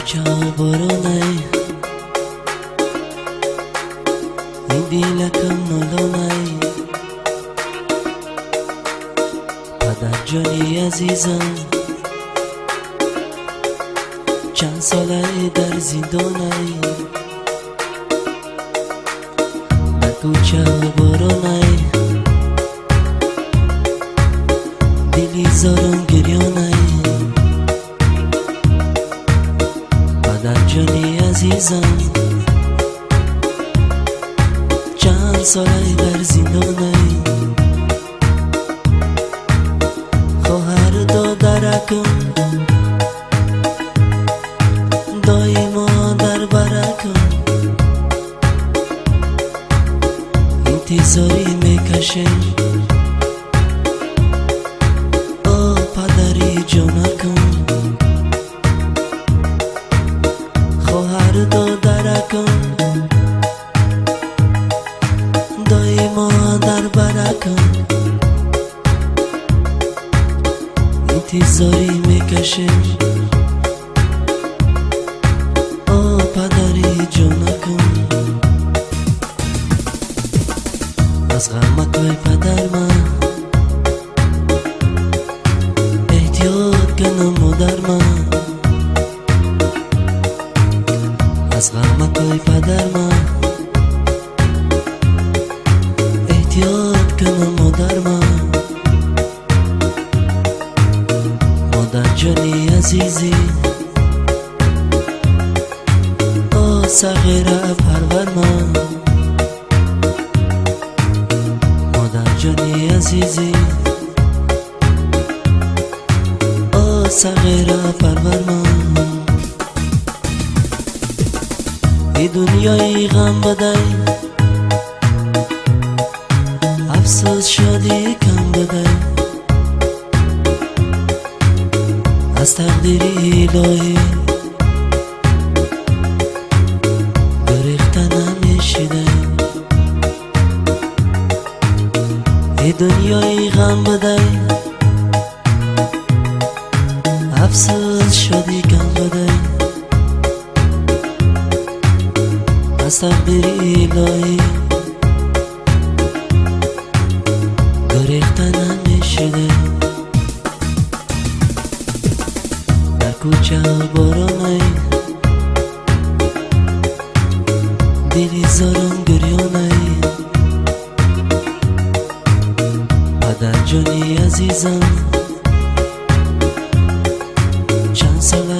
کوچه برونای این دیلکم نالونای پدر جانی عزیزم چند ساله در زندانای در کوچه برونای دلی زارم گریانای پدر جانی عزیزم چند ساله در زندانای خواهر دادرکم دایما در برکم انتظاری میکشه او پدری جانکم خواهر دادرکم دایما در برکم انتظاری میکشه او پدری جانکم از غمت وی پدر من احتیاط کنم مادر من از غمت وی پدر من احتیاط کنم مادر من مادر جانی عزیزی او صغیره پرور من مادر جانی عزیزی او صغیره پرور من ای دنیای غم بدای افسوس شدی کم بدای از تقدیر الهی گریخته نمیشیده ای دنیای غم بدای افسوس شدی کم بدای از تقدیر الهی گریخته نمیشیده در کوچه برونای دلی زارم گریانای پدر جانی عزیزم چند ساله